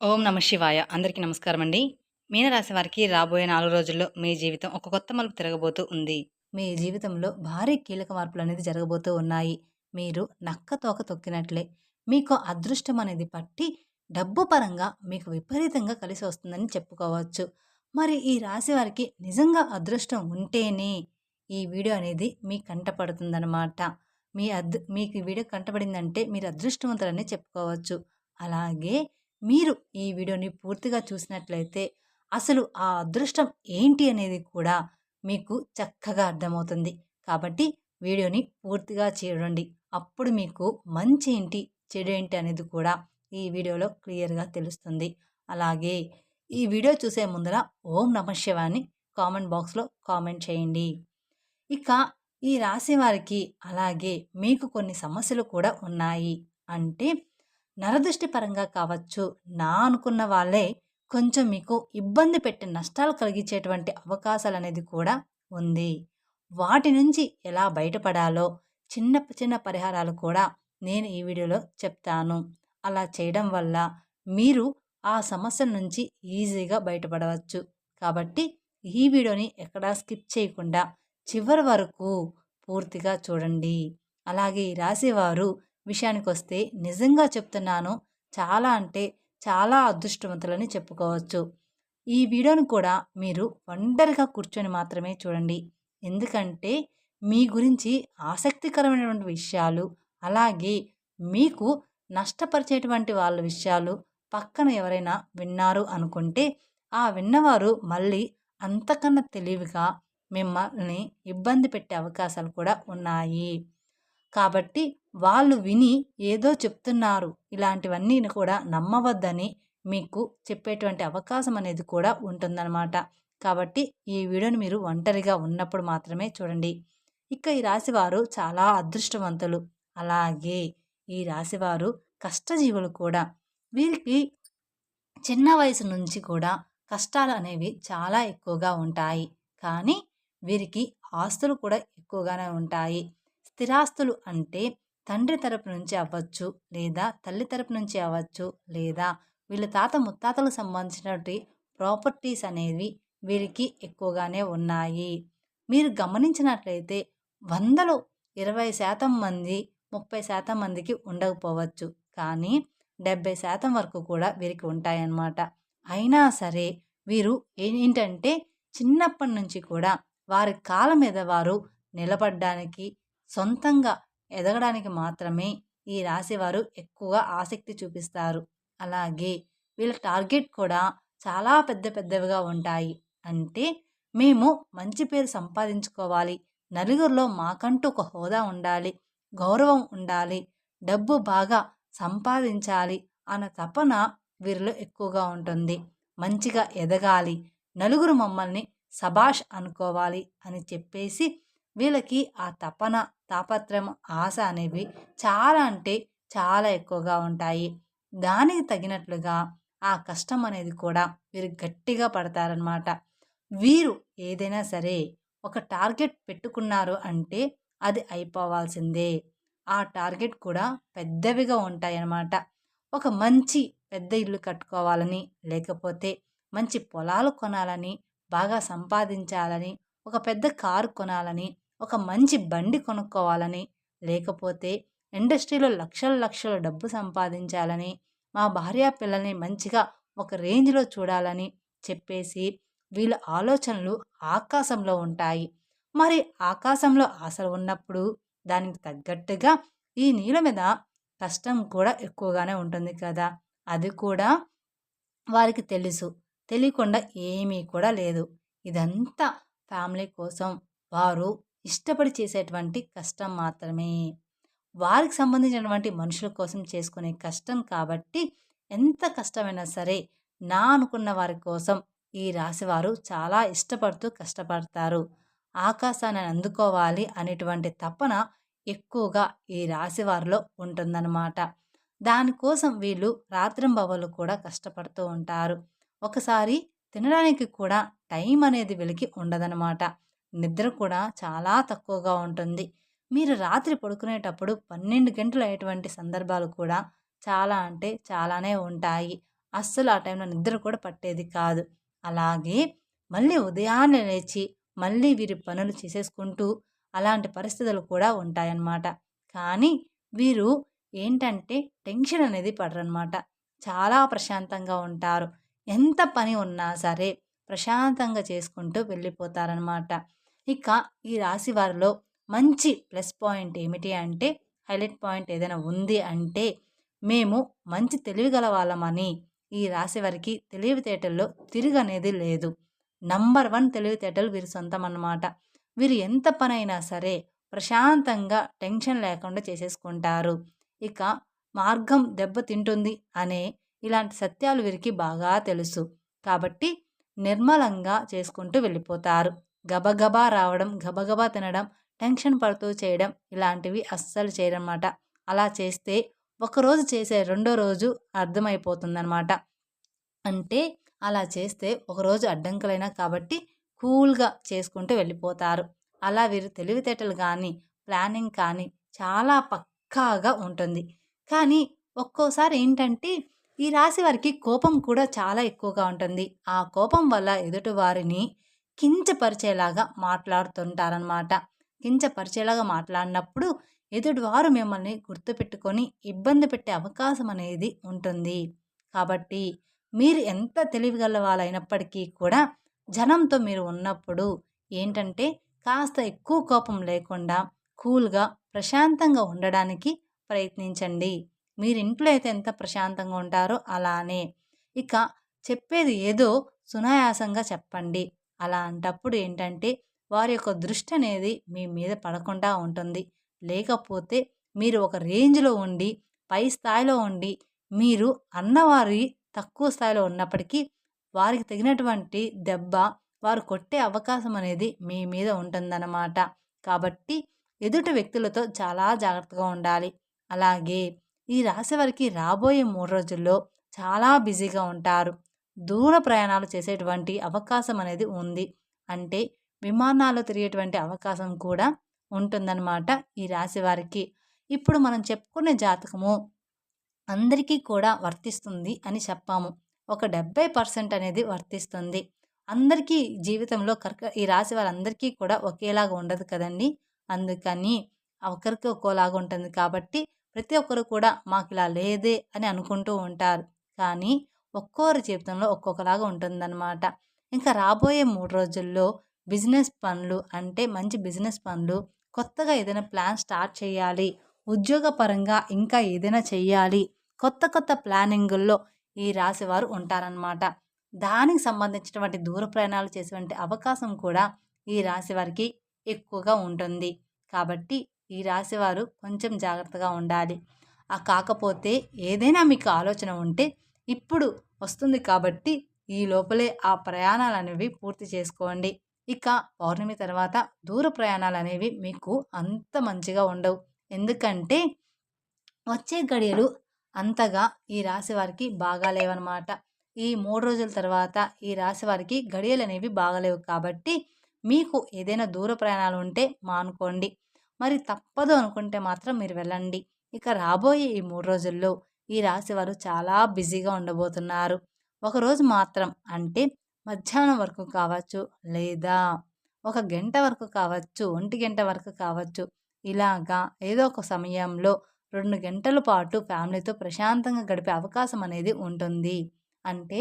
ఓం నమ శివాయ. అందరికీ నమస్కారం అండి. మీనరాశి వారికి రాబోయే 4 రోజుల్లో మీ జీవితం ఒక కొత్త మలుపు తిరగబోతూ ఉంది. మీ జీవితంలో భారీ కీలక మార్పులనేది జరగబోతూ ఉన్నాయి. మీరు నక్క తోక తొక్కినట్లే మీకు అదృష్టం అనేది పట్టి డబ్బు పరంగా మీకు విపరీతంగా కలిసి వస్తుందని చెప్పుకోవచ్చు. మరి ఈ రాశి వారికి నిజంగా అదృష్టం ఉంటేనే ఈ వీడియో అనేది మీ కంట పడుతుందనమాట. మీకు ఈ వీడియో కంటపడిందంటే మీరు అదృష్టవంతులని చెప్పుకోవచ్చు. అలాగే మీరు ఈ వీడియోని పూర్తిగా చూసినట్లయితే అసలు ఆ అదృష్టం ఏంటి అనేది కూడా మీకు చక్కగా అర్థమవుతుంది. కాబట్టి వీడియోని పూర్తిగా చూడండి. అప్పుడు మీకు మంచి ఏంటి, చెడు ఏంటి అనేది కూడా ఈ వీడియోలో క్లియర్‌గా తెలుస్తుంది. అలాగే ఈ వీడియో చూసే ముందర ఓం నమః శివాయ అని కామెంట్ బాక్స్‌లో కామెంట్ చేయండి. ఇక ఈ రాశి వారికి అలాగే మీకు కొన్ని సమస్యలు కూడా ఉన్నాయి. అంటే నరదృష్టి పరంగా కావచ్చు, నా అనుకున్న వాళ్ళే కొంచెం మీకు ఇబ్బంది పెట్టి నష్టాలు కలిగించేటువంటి అవకాశాలనేది కూడా ఉంది. వాటి నుంచి ఎలా బయటపడాలో చిన్న చిన్న పరిహారాలు కూడా నేను ఈ వీడియోలో చెప్తాను. అలా చేయడం వల్ల మీరు ఆ సమస్యల నుంచి ఈజీగా బయటపడవచ్చు. కాబట్టి ఈ వీడియోని ఎక్కడా స్కిప్ చేయకుండా చివరి వరకు పూర్తిగా చూడండి. అలాగే ఈ రాశివారు విషయానికొస్తే నిజంగా చెప్తున్నాను, చాలా అంటే చాలా అదృష్టవంతులని చెప్పుకోవచ్చు. ఈ వీడియోను కూడా మీరు ఒంటరిగా కూర్చొని మాత్రమే చూడండి. ఎందుకంటే మీ గురించి ఆసక్తికరమైనటువంటి విషయాలు, అలాగే మీకు నష్టపరిచేటువంటి వాళ్ళ విషయాలు పక్కన ఎవరైనా విన్నారు అనుకుంటే, ఆ విన్నవారు మళ్ళీ అంతకన్నా తెలివిగా మిమ్మల్ని ఇబ్బంది పెట్టే అవకాశాలు కూడా ఉన్నాయి. కాబట్టి వాళ్ళు విని ఏదో చెప్తున్నారు, ఇలాంటివన్నీ కూడా నమ్మవద్దని మీకు చెప్పేటువంటి అవకాశం అనేది కూడా ఉంటుందన్నమాట. కాబట్టి ఈ వీడియోని మీరు ఒంటరిగా ఉన్నప్పుడు మాత్రమే చూడండి. ఇక ఈ రాశివారు చాలా అదృష్టవంతులు. అలాగే ఈ రాశివారు కష్టజీవులు కూడా. వీరికి చిన్న వయసు నుంచి కూడా కష్టాలు అనేవి చాలా ఎక్కువగా ఉంటాయి. కానీ వీరికి ఆస్తులు కూడా ఎక్కువగానే ఉంటాయి. స్థిరాస్తులు అంటే తండ్రి తరపు నుంచి అవ్వచ్చు, లేదా తల్లి తరపు నుంచి అవ్వచ్చు, లేదా వీళ్ళ తాత ముత్తాతలకు సంబంధించినటువంటి ప్రాపర్టీస్ అనేవి వీరికి ఎక్కువగానే ఉన్నాయి. మీరు గమనించినట్లయితే 100లో 20% మంది, 30% మందికి ఉండకపోవచ్చు. కానీ 70% వరకు కూడా వీరికి ఉంటాయన్నమాట. అయినా సరే వీరు ఏంటంటే చిన్నప్పటి నుంచి కూడా వారి కాళ్ళ మీద వారు నిలబడ్డానికి, సొంతంగా ఎదగడానికి మాత్రమే ఈ రాశివారు ఎక్కువగా ఆసక్తి చూపిస్తారు. అలాగే వీళ్ళ టార్గెట్ కూడా చాలా పెద్ద పెద్దవిగా ఉంటాయి. అంటే మేము మంచి పేరు సంపాదించుకోవాలి, నలుగురిలో మాకంటూ ఒక హోదా ఉండాలి, గౌరవం ఉండాలి, డబ్బు బాగా సంపాదించాలి అన్న తపన వీరిలో ఎక్కువగా ఉంటుంది. మంచిగా ఎదగాలి, నలుగురు మమ్మల్ని శభాష్ అనుకోవాలి అని చెప్పేసి వీళ్ళకి ఆ తపన, తాపత్రయం, ఆశ అనేవి చాలా అంటే చాలా ఎక్కువగా ఉంటాయి. దానికి తగినట్లుగా ఆ కష్టం అనేది కూడా వీరు గట్టిగా పడతారనమాట. వీరు ఏదైనా సరే ఒక టార్గెట్ పెట్టుకున్నారు అంటే అది అయిపోవాల్సిందే. ఆ టార్గెట్ కూడా పెద్దవిగా ఉంటాయన్నమాట. ఒక మంచి పెద్ద ఇల్లు కట్టుకోవాలని, లేకపోతే మంచి పొలాలు కొనాలని, బాగా సంపాదించాలని, ఒక పెద్ద కారు కొనాలని, ఒక మంచి బండి కొనుక్కోవాలని, లేకపోతే ఇండస్ట్రీలో లక్షల లక్షల డబ్బు సంపాదించాలని, మా భార్య పిల్లల్ని మంచిగా ఒక రేంజ్‌లో చూడాలని చెప్పేసి వీళ్ళ ఆలోచనలు ఆకాశంలో ఉంటాయి. మరి ఆకాశంలో ఆశలు ఉన్నప్పుడు దానికి తగ్గట్టుగా ఈ నీళ్ళ మీద కష్టం కూడా ఎక్కువగానే ఉంటుంది కదా! అది కూడా వారికి తెలుసు. తెలియకుండా ఏమీ కూడా లేదు. ఇదంతా ఫ్యామిలీ కోసం వారు ఇష్టపడి చేసేటువంటి కష్టం మాత్రమే. వారికి సంబంధించినటువంటి మనుషుల కోసం చేసుకునే కష్టం కాబట్టి ఎంత కష్టమైనా సరే నా అనుకున్న వారి కోసం ఈ రాశివారు చాలా ఇష్టపడుతూ కష్టపడతారు. ఆకాశాన్ని అందుకోవాలి అనేటువంటి తపన ఎక్కువగా ఈ రాశివారిలో ఉంటుందన్నమాట. దానికోసం వీళ్ళు రాత్రింబవళ్ళు కూడా కష్టపడుతూ ఉంటారు. ఒకసారి తినడానికి కూడా టైం అనేది వీళ్ళకి ఉండదనమాట. నిద్ర కూడా చాలా తక్కువగా ఉంటుంది. మీరు రాత్రి పడుకునేటప్పుడు 12 గంటలు అయ్యేటువంటి సందర్భాలు కూడా చాలా అంటే చాలానే ఉంటాయి. అస్సలు ఆ టైంలో నిద్ర కూడా పట్టేది కాదు. అలాగే మళ్ళీ ఉదయాన్నే లేచి మళ్ళీ వీరి పనులు చేసేసుకుంటూ అలాంటి పరిస్థితులు కూడా ఉంటాయన్నమాట. కానీ వీరు ఏంటంటే టెన్షన్ అనేది పడరనమాట. చాలా ప్రశాంతంగా ఉంటారు. ఎంత పని ఉన్నా సరే ప్రశాంతంగా చేసుకుంటూ వెళ్ళిపోతారనమాట. ఇక ఈ రాశి వారిలో మంచి ప్లస్ పాయింట్ ఏమిటి అంటే, హైలైట్ పాయింట్ ఏదైనా ఉంది అంటే, మేము మంచి తెలివిగల వాళ్ళమని ఈ రాశి వారికి తెలివితేటల్లో తిరుగనేది లేదు. నంబర్ 1 తెలివితేటలు వీరి సొంతమన్నమాట. వీరు ఎంత పనైనా సరే ప్రశాంతంగా టెన్షన్ లేకుండా చేసేసుకుంటారు. ఇక మార్గం దెబ్బతింటుంది అనే ఇలాంటి సత్యాలు వీరికి బాగా తెలుసు. కాబట్టి నిర్మలంగా చేసుకుంటూ వెళ్ళిపోతారు. గబగబా రావడం, గబగబా తినడం, టెన్షన్ పడుతూ చేయడం ఇలాంటివి అస్సలు చేయరనమాట. అలా చేస్తే ఒకరోజు చేసే రెండో రోజు అర్థమైపోతుందనమాట. అంటే అలా చేస్తే ఒకరోజు అడ్డంకులైనా కాబట్టి కూల్‌గా చేసుకుంటూ వెళ్ళిపోతారు. అలా వీరు తెలివితేటలు గానీ, ప్లానింగ్ కానీ చాలా పక్కాగా ఉంటుంది. కానీ ఒక్కోసారి ఏంటంటే ఈ రాశి వారికి కోపం కూడా చాలా ఎక్కువగా ఉంటుంది. ఆ కోపం వల్ల ఎదుటి వారిని కించపరిచేలాగా మాట్లాడుతుంటారనమాట. కించపరిచేలాగా మాట్లాడినప్పుడు ఎదుటివారు మిమ్మల్ని గుర్తుపెట్టుకొని ఇబ్బంది పెట్టే అవకాశం అనేది ఉంటుంది. కాబట్టి మీరు ఎంత తెలివిగల వాళ్ళైనప్పటికీ కూడా జనంతో మీరు ఉన్నప్పుడు ఏంటంటే కాస్త ఎక్కువ కోపం లేకుండా కూల్‌గా, ప్రశాంతంగా ఉండడానికి ప్రయత్నించండి. మీరు ఇంట్లో అయితే ఎంత ప్రశాంతంగా ఉంటారో అలానే. ఇక చెప్పేది ఏదో సునాయాసంగా చెప్పండి. అలాంటప్పుడు ఏంటంటే వారి యొక్క దృష్టి అనేది మీ మీద పడకుండా ఉంటుంది. లేకపోతే మీరు ఒక రేంజ్‌లో ఉండి, పై స్థాయిలో ఉండి, మీరు అన్నవారి తక్కువ స్థాయిలో ఉన్నప్పటికీ వారికి తగినటువంటి దెబ్బ వారు కొట్టే అవకాశం అనేది మీ మీద ఉంటుందన్నమాట. కాబట్టి ఎదుటి వ్యక్తులతో చాలా జాగ్రత్తగా ఉండాలి. అలాగే ఈ రాశి వారికి రాబోయే 3 రోజుల్లో చాలా బిజీగా ఉంటారు. దూర ప్రయాణాలు చేసేటువంటి అవకాశం అనేది ఉంది. అంటే విమానాల్లో తిరిగేటువంటి అవకాశం కూడా ఉంటుందన్నమాట ఈ రాశి వారికి. ఇప్పుడు మనం చెప్పుకునే జాతకము అందరికీ కూడా వర్తిస్తుంది అని చెప్పాము. ఒక 70% అనేది వర్తిస్తుంది. అందరికీ జీవితంలో ఈ రాశి వారందరికీ కూడా ఒకేలాగా ఉండదు కదండీ! అందుకని ఒకరికి ఒక్కోలాగా ఉంటుంది కాబట్టి ప్రతి ఒక్కరు కూడా మాకిలా లేదే అని అనుకుంటూ ఉంటారు. కానీ ఒక్కోరి జీవితంలో ఒక్కొక్కలాగా ఉంటుందన్నమాట. ఇంకా రాబోయే 3 రోజుల్లో బిజినెస్ పనులు అంటే మంచి బిజినెస్ పనులు, కొత్తగా ఏదైనా ప్లాన్ స్టార్ట్ చేయాలి, ఉద్యోగపరంగా ఇంకా ఏదైనా చెయ్యాలి, కొత్త కొత్త ప్లానింగుల్లో ఈ రాశివారు ఉంటారనమాట. దానికి సంబంధించినటువంటి దూర ప్రయాణాలు చేసేటువంటి అవకాశం కూడా ఈ రాశి వారికి ఎక్కువగా ఉంటుంది. కాబట్టి ఈ రాశివారు కొంచెం జాగ్రత్తగా ఉండాలి. కాకపోతే ఏదైనా మీకు ఆలోచన ఉంటే ఇప్పుడు వస్తుంది కాబట్టి ఈ లోపలే ఆ ప్రయాణాలనేవి పూర్తి చేసుకోండి. ఇక పౌర్ణమి తర్వాత దూర ప్రయాణాలనేవి మీకు అంత మంచిగా ఉండవు. ఎందుకంటే వచ్చే గడియలు అంతగా ఈ రాశి వారికి బాగాలేవనమాట. ఈ 3 రోజుల తర్వాత ఈ రాశి వారికి గడియలనేవి బాగాలేవు కాబట్టి మీకు ఏదైనా దూర ప్రయాణాలు ఉంటే మానుకోండి. మరి తప్పదు అనుకుంటే మాత్రం మీరు వెళ్ళండి. ఇక రాబోయే ఈ 3 రోజుల్లో ఈ రాశి వారు చాలా బిజీగా ఉండబోతున్నారు. ఒకరోజు మాత్రం అంటే మధ్యాహ్నం వరకు కావచ్చు, లేదా ఒక గంట వరకు కావచ్చు, ఒంటి గంట వరకు కావచ్చు. ఇలాగా ఏదో ఒక సమయంలో 2 గంటల పాటు ఫ్యామిలీతో ప్రశాంతంగా గడిపే అవకాశం అనేది ఉంటుంది. అంటే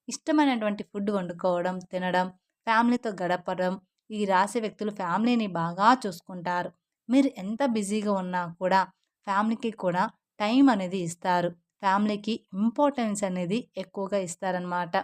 ఇష్టమైనటువంటి ఫుడ్ వండుకోవడం, తినడం, ఫ్యామిలీతో గడపడం. ఈ రాశి వ్యక్తులు ఫ్యామిలీని బాగా చూసుకుంటారు. మీరు ఎంత బిజీగా ఉన్నా కూడా ఫ్యామిలీకి కూడా టైం అనేది ఇస్తారు. ఫ్యామిలీకి ఇంపార్టెన్స్ అనేది ఎక్కువగా ఇస్తారనమాట.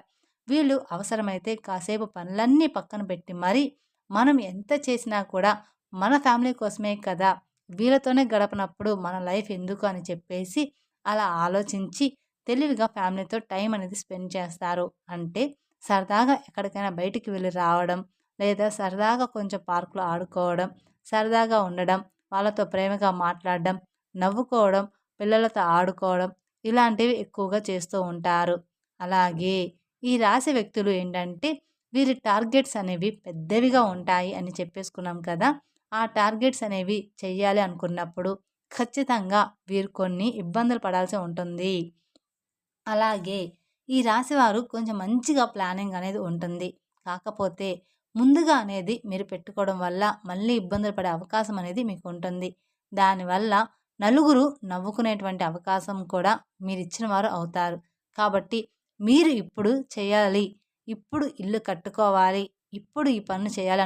వీళ్ళు అవసరమైతే కాసేపు పనులన్నీ పక్కన పెట్టి మరి మనం ఎంత చేసినా కూడా మన ఫ్యామిలీ కోసమే కదా! వీళ్ళతోనే గడపనప్పుడు మన లైఫ్ ఎందుకు అని చెప్పేసి అలా ఆలోచించి తెలివిగా ఫ్యామిలీతో టైం అనేది స్పెండ్ చేస్తారు. అంటే సరదాగా ఎక్కడికైనా బయటికి వెళ్ళి రావడం, లేదా సరదాగా కొంచెం పార్క్‌లో ఆడుకోవడం, సరదాగా ఉండడం, వాళ్ళతో ప్రేమగా మాట్లాడడం, నవ్వుకోవడం, పిల్లలతో ఆడుకోవడం ఇలాంటివి ఎక్కువగా చేస్తూ ఉంటారు. అలాగే ఈ రాశి వ్యక్తులు ఏంటంటే వీరి టార్గెట్స్ అనేవి పెద్దవిగా ఉంటాయి అని చెప్పేసుకున్నాం కదా! ఆ టార్గెట్స్ అనేవి చెయ్యాలి అనుకున్నప్పుడు ఖచ్చితంగా వీరు కొన్ని ఇబ్బందులు పడాల్సి ఉంటుంది. అలాగే ఈ రాశివారు కొంచెం మంచిగా ప్లానింగ్ అనేది ఉంటుంది. కాకపోతే ముందుగా అనేది మీరు పెట్టుకోవడం వల్ల మళ్ళీ ఇబ్బందులు పడే అవకాశం అనేది మీకు ఉంటుంది. దానివల్ల నలుగురు నవ్వుకునేటువంటి అవకాశం కూడా మీరిచ్చిన వారు అవుతారు. కాబట్టి మీరు ఇప్పుడు చేయాలి, ఇప్పుడు ఇల్లు కట్టుకోవాలి, ఇప్పుడు ఈ పనులు చేయాలి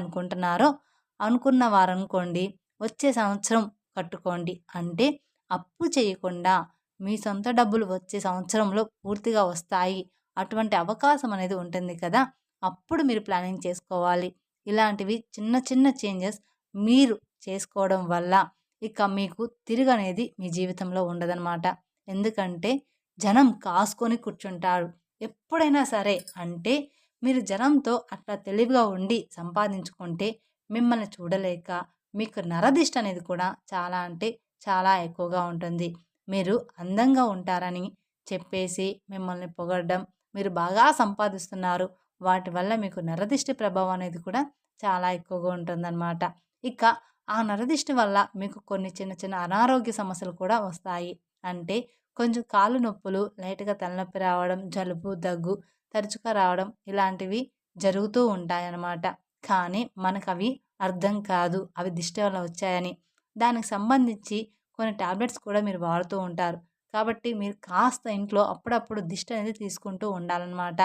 అనుకున్న వారనుకోండి, వచ్చే సంవత్సరం కట్టుకోండి. అంటే అప్పు చేయకుండా మీ సొంత డబ్బులు వచ్చే సంవత్సరంలో పూర్తిగా వస్తాయి. అటువంటి అవకాశం అనేది ఉంటుంది కదా! అప్పుడు మీరు ప్లానింగ్ చేసుకోవాలి. ఇలాంటివి చిన్న చిన్న చేంజెస్ మీరు చేసుకోవడం వల్ల ఇక మీకు తిరుగనేది మీ జీవితంలో ఉండదనమాట. ఎందుకంటే జనం కాసుకొని కూర్చుంటారు. ఎప్పుడైనా సరే అంటే మీరు జనంతో అట్లా తెలివిగా ఉండి సంపాదించుకుంటే మిమ్మల్ని చూడలేక మీకు నరదిష్టి అనేది కూడా చాలా అంటే చాలా ఎక్కువగా ఉంటుంది. మీరు అందంగా ఉంటారని చెప్పేసి మిమ్మల్ని పొగడడం, మీరు బాగా సంపాదిస్తున్నారు, వాటి వల్ల మీకు నరదిష్టి ప్రభావం అనేది కూడా చాలా ఎక్కువగా ఉంటుందన్నమాట. ఇక ఆ నరదిష్టి వల్ల మీకు కొన్ని చిన్న చిన్న అనారోగ్య సమస్యలు కూడా వస్తాయి. అంటే కొంచెం కాళ్ళు నొప్పులు, లైట్‌గా తలనొప్పి రావడం, జలుబు, దగ్గు తరచుగా రావడం ఇలాంటివి జరుగుతూ ఉంటాయన్నమాట. కానీ మనకవి అర్థం కాదు. అవి దిష్టి వల్ల వచ్చాయని. దానికి సంబంధించి కొన్ని టాబ్లెట్స్ కూడా మీరు వాడుతూ ఉంటారు. కాబట్టి మీరు కాస్త ఇంట్లో అప్పుడప్పుడు దిష్టి అనేది తీసుకుంటూ ఉండాలన్నమాట.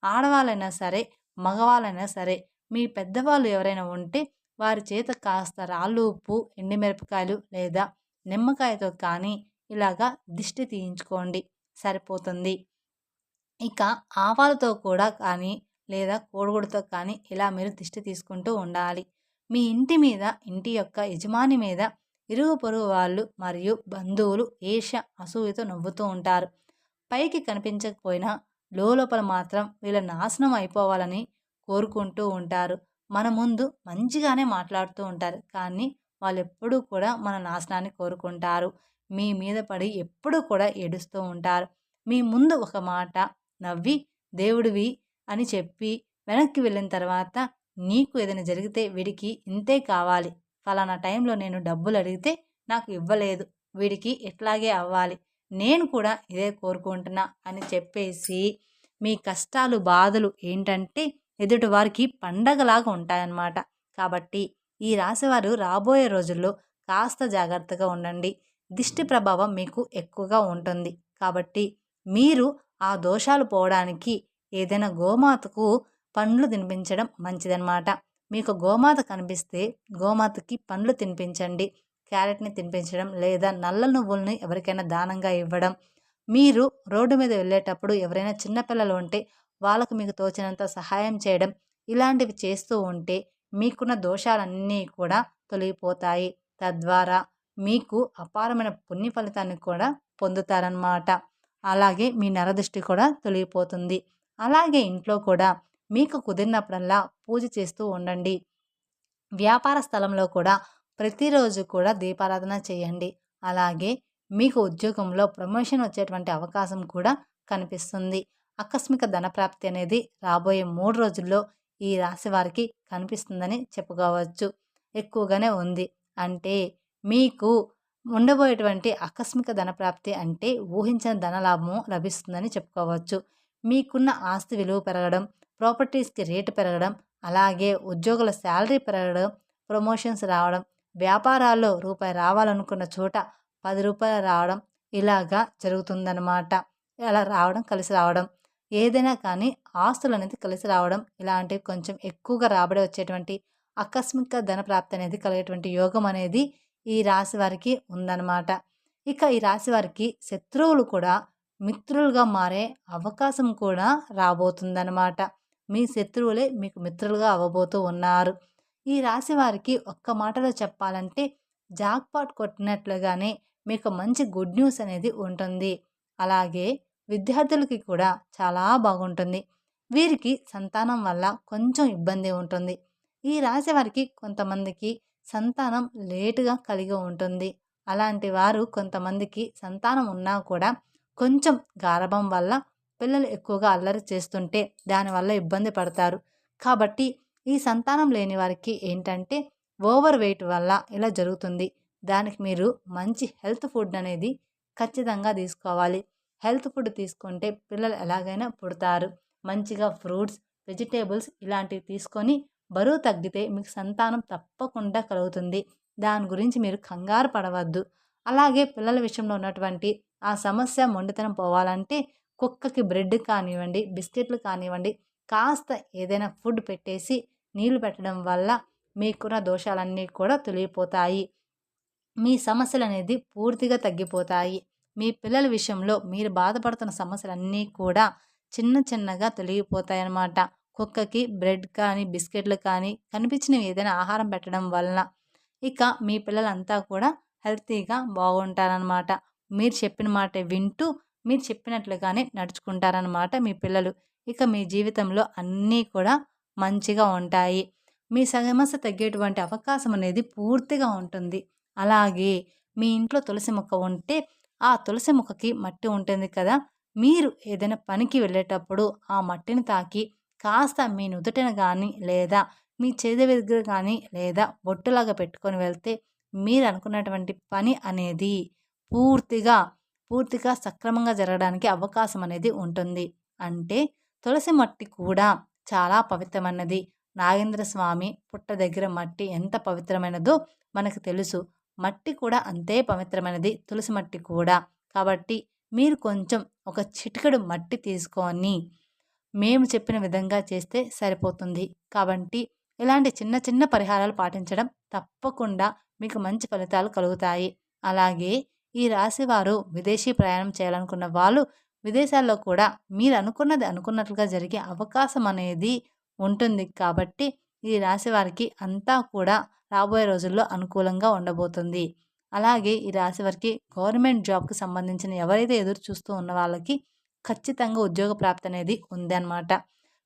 ఆడవాళ్ళైనా సరే, మగవాళ్ళైనా సరే, మీ పెద్దవాళ్ళు ఎవరైనా ఉంటే వారి చేత కాస్త రాళ్ళు ఉప్పు, ఎండుమిరపకాయలు లేదా నిమ్మకాయతో కానీ ఇలాగా దిష్టి తీయించుకోండి, సరిపోతుంది. ఇక ఆవాలతో కూడా కానీ లేదా కోడిగుడ్డుతో కానీ ఇలా మీరు దిష్టి తీసుకుంటూ ఉండాలి. మీ ఇంటి మీద, ఇంటి యొక్క యజమాని మీద ఇరుగు పొరుగు వాళ్ళు మరియు బంధువులు ఈర్ష్య, అసూయతో నవ్వుతూ ఉంటారు. పైకి కనిపించకపోయినా లోపల మాత్రం వీళ్ళ నాశనం అయిపోవాలని కోరుకుంటూ ఉంటారు. మన ముందు మంచిగానే మాట్లాడుతూ ఉంటారు. కానీ వాళ్ళెప్పుడూ కూడా మన నాశనాన్ని కోరుకుంటారు. మీ మీద పడి ఎప్పుడూ కూడా ఏడుస్తూ ఉంటారు. మీ ముందు ఒక మాట నవ్వి దేవుడివి అని చెప్పి వెనక్కి వెళ్ళిన తర్వాత నీకు ఏదైనా జరిగితే వీడికి ఇంతే కావాలి, ఫలానా టైంలో నేను డబ్బులు అడిగితే నాకు ఇవ్వలేదు, వీడికి ఇట్లాగే అవ్వాలి, నేను కూడా ఇదే కోరుకుంటున్నా అని చెప్పేసి మీ కష్టాలు బాధలు ఏంటంటే ఎదుటి వారికి పండగలాగా ఉంటాయన్నమాట. కాబట్టి ఈ రాశివారు రాబోయే రోజుల్లో కాస్త జాగ్రత్తగా ఉండండి. దిష్టి ప్రభావం మీకు ఎక్కువగా ఉంటుంది. కాబట్టి మీరు ఆ దోషాలు పోవడానికి ఏదైనా గోమాతకు పండ్లు తినిపించడం మంచిదన్నమాట. మీకు గోమాత కనిపిస్తే గోమాతకి పండ్లు తినిపించండి. క్యారెట్‌ని తినిపించడం లేదా నల్ల నువ్వుల్ని ఎవరికైనా దానంగా ఇవ్వడం. మీరు రోడ్డు మీద వెళ్ళేటప్పుడు ఎవరైనా చిన్న పిల్లలు ఉంటే వాళ్ళకు మీకు తోచినంత సహాయం చేయడం. ఇలాంటివి చేస్తూ ఉంటే మీకున్న దోషాలన్నీ కూడా తొలగిపోతాయి. తద్వారా మీకు అపారమైన పుణ్య ఫలితాన్ని కూడా పొందుతారనమాట. అలాగే మీ నరదృష్టి కూడా తొలగిపోతుంది. అలాగే ఇంట్లో కూడా మీకు కుదిరినప్పుడల్లా పూజ చేస్తూ ఉండండి. వ్యాపార స్థలంలో కూడా ప్రతిరోజు కూడా దీపారాధన చేయండి. అలాగే మీకు ఉద్యోగంలో ప్రమోషన్ వచ్చేటువంటి అవకాశం కూడా కనిపిస్తుంది. ఆకస్మిక ధనప్రాప్తి అనేది రాబోయే 3 రోజుల్లో ఈ రాశి వారికి కనిపిస్తుందని చెప్పుకోవచ్చు. ఎక్కువగానే ఉంది. అంటే మీకు ఉండబోయేటువంటి ఆకస్మిక ధనప్రాప్తి అంటే ఊహించిన ధనలాభము లభిస్తుందని చెప్పుకోవచ్చు. మీకున్న ఆస్తి విలువ పెరగడం, ప్రాపర్టీస్‌కి రేటు పెరగడం, అలాగే ఉద్యోగుల శాలరీ పెరగడం, ప్రమోషన్స్ రావడం, వ్యాపారాల్లో రూపాయి రావాలనుకున్న చోట రూ. 10 రావడం ఇలాగా జరుగుతుందనమాట. అలా రావడం, కలిసి రావడం. ఏదైనా కానీ ఆస్తులనేది కలిసి రావడం, ఇలాంటివి కొంచెం ఎక్కువగా రాబడి వచ్చేటువంటి ఆకస్మిక ధన ప్రాప్తి అనేది కలిగేటువంటి యోగం అనేది ఈ రాశి వారికి ఉందన్నమాట. ఇక ఈ రాశి వారికి శత్రువులు కూడా మిత్రులుగా మారే అవకాశం కూడా రాబోతుందన్నమాట. మీ శత్రువులే మీకు మిత్రులుగా అవ్వబోతూ ఉన్నారు. ఈ రాశి వారికి ఒక్క మాటలో చెప్పాలంటే జాక్‌పాట్ కొట్టినట్లుగానే మీకు మంచి గుడ్ న్యూస్ అనేది ఉంటుంది. అలాగే విద్యార్థులకి కూడా చాలా బాగుంటుంది. వీరికి సంతానం వల్ల కొంచెం ఇబ్బంది ఉంటుంది. ఈ రాశి వారికి కొంతమందికి సంతానం లేటుగా కలిగి ఉంటుంది. అలాంటి వారు కొంతమందికి సంతానం ఉన్నా కూడా కొంచెం గారాబం వల్ల పిల్లలు ఎక్కువగా అల్లరి చేస్తుంటే దానివల్ల ఇబ్బంది పడతారు. కాబట్టి ఈ సంతానం లేని వారికి ఏంటంటే ఓవర్ వెయిట్ వల్ల ఇలా జరుగుతుంది. దానికి మీరు మంచి హెల్త్ ఫుడ్ అనేది ఖచ్చితంగా తీసుకోవాలి. హెల్త్ ఫుడ్ తీసుకుంటే పిల్లలు ఎలాగైనా పుడతారు. మంచిగా ఫ్రూట్స్, వెజిటేబుల్స్ ఇలాంటివి తీసుకొని బరువు తగ్గితే మీకు సంతానం తప్పకుండా కలుగుతుంది. దాని గురించి మీరు కంగారు పడవద్దు. అలాగే పిల్లల విషయంలో ఉన్నటువంటి ఆ సమస్య మొండితనం పోవాలంటే కుక్కకి బ్రెడ్ కానివ్వండి, బిస్కెట్లు కానివ్వండి, కాస్త ఏదైనా ఫుడ్ పెట్టేసి నీళ్లు పెట్టడం వల్ల మీకున్న దోషాలన్నీ కూడా తొలగిపోతాయి. మీ సమస్యలనేది పూర్తిగా తగ్గిపోతాయి. మీ పిల్లల విషయంలో మీరు బాధపడుతున్న సమస్యలన్నీ కూడా చిన్న చిన్నగా తొలగిపోతాయన్నమాట. కుక్కకి బ్రెడ్ కానీ, బిస్కెట్లు కానీ కనిపించినవి ఏదైనా ఆహారం పెట్టడం వలన ఇక మీ పిల్లలంతా కూడా హెల్తీగా బాగుంటారనమాట. మీరు చెప్పిన మాట వింటూ, మీరు చెప్పినట్లుగానే నడుచుకుంటారనమాట మీ పిల్లలు. ఇక మీ జీవితంలో అన్నీ కూడా మంచిగా ఉంటాయి. మీ సమస్య తగ్గేటువంటి అవకాశం అనేది పూర్తిగా ఉంటుంది. అలాగే మీ ఇంట్లో తులసి మొక్క ఉంటే, ఆ తులసి మొక్కకి మట్టి ఉంటుంది కదా! మీరు ఏదైనా పనికి వెళ్ళేటప్పుడు ఆ మట్టిని తాకి కాస్త మీ నుదుటిన గానీ, లేదా మీ చేతి దగ్గర కానీ, లేదా బొట్టులాగా పెట్టుకొని వెళ్తే మీరు అనుకున్నటువంటి పని అనేది పూర్తిగా, పూర్తిగా సక్రమంగా జరగడానికి అవకాశం అనేది ఉంటుంది. అంటే తులసి మట్టి కూడా చాలా పవిత్రమైనది. నాగేంద్ర స్వామి పుట్ట దగ్గర మట్టి ఎంత పవిత్రమైనదో మనకు తెలుసు. మట్టి కూడా అంతే పవిత్రమైనది, తులసి మట్టి కూడా. కాబట్టి మీరు కొంచెం ఒక చిటికెడు మట్టి తీసుకొని మేము చెప్పిన విధంగా చేస్తే సరిపోతుంది. కాబట్టి ఇలాంటి చిన్న చిన్న పరిహారాలు పాటించడం తప్పకుండా మీకు మంచి ఫలితాలు కలుగుతాయి. అలాగే ఈ రాశివారు విదేశీ ప్రయాణం చేయాలనుకున్న వాళ్ళు విదేశాల్లో కూడా మీరు అనుకున్నది అనుకున్నట్లుగా జరిగే అవకాశం అనేది ఉంటుంది. కాబట్టి ఈ రాశి వారికి అంతా కూడా రాబోయే రోజుల్లో అనుకూలంగా ఉండబోతుంది. అలాగే ఈ రాశి వారికి గవర్నమెంట్ జాబ్‌కి సంబంధించిన ఎవరైతే ఎదురు చూస్తూ ఉన్న వాళ్ళకి ఖచ్చితంగా ఉద్యోగ ప్రాప్తి అనేది ఉందన్నమాట.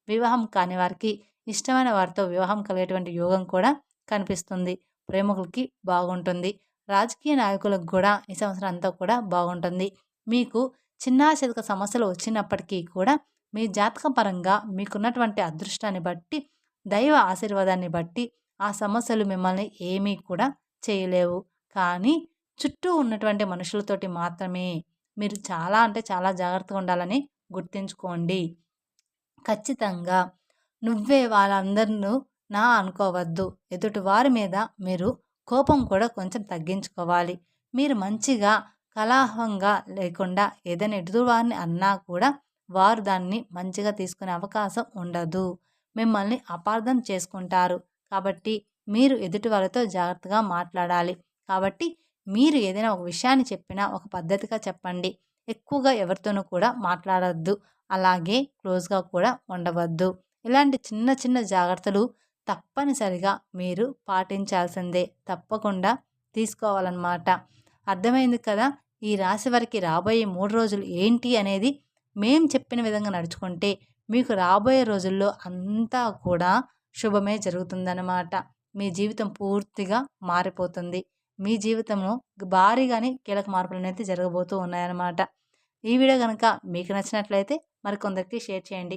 వివాహం కాని వారికి ఇష్టమైన వారితో వివాహం కలిగేటువంటి యోగం కూడా కనిపిస్తుంది. ప్రేమికులకి బాగుంటుంది. రాజకీయ నాయకులకు కూడా ఈ సంవత్సరం అంతా కూడా బాగుంటుంది. మీకు చిన్నా చితక సమస్యలు వచ్చినప్పటికీ కూడా మీ జాతక పరంగా మీకున్నటువంటి అదృష్టాన్ని బట్టి, దైవ ఆశీర్వాదాన్ని బట్టి ఆ సమస్యలు మిమ్మల్ని ఏమీ కూడా చేయలేవు. కానీ చుట్టూ ఉన్నటువంటి మనుషులతోటి మాత్రమే మీరు చాలా అంటే చాలా జాగ్రత్తగా ఉండాలని గుర్తుంచుకోండి. ఖచ్చితంగా నువ్వే వాళ్ళందరినూ నా అనుకోవద్దు. ఎదుటి వారి మీద మీరు కోపం కూడా కొంచెం తగ్గించుకోవాలి. మీరు మంచిగా కలహంగా లేకుండా ఏదైనా ఎదుటి వారిని అన్నా కూడా వారు దాన్ని మంచిగా తీసుకునే అవకాశం ఉండదు. మిమ్మల్ని అపార్థం చేసుకుంటారు. కాబట్టి మీరు ఎదుటి వాళ్ళతో జాగ్రత్తగా మాట్లాడాలి. కాబట్టి మీరు ఏదైనా ఒక విషయాన్ని చెప్పినా ఒక పద్ధతిగా చెప్పండి. ఎక్కువగా ఎవరితోనూ కూడా మాట్లాడొద్దు. అలాగే క్లోజ్‌గా కూడా ఉండవద్దు. ఇలాంటి చిన్న చిన్న జాగ్రత్తలు తప్పనిసరిగా మీరు పాటించాల్సిందే. తప్పకుండా తీసుకోవాలన్నమాట. అర్థమైంది కదా! ఈ రాశి వారికి రాబోయే 3 రోజులు ఏంటి అనేది మేము చెప్పిన విధంగా నడుచుకుంటే మీకు రాబోయే రోజుల్లో అంతా కూడా శుభమే జరుగుతుందన్నమాట. మీ జీవితం పూర్తిగా మారిపోతుంది. మీ జీవితంలో భారీగానే కీలక మార్పులనేది జరగబోతూ ఉన్నాయన్నమాట. ఈ వీడియో గనక మీకు నచ్చినట్లయితే మరికొందరికి షేర్ చేయండి.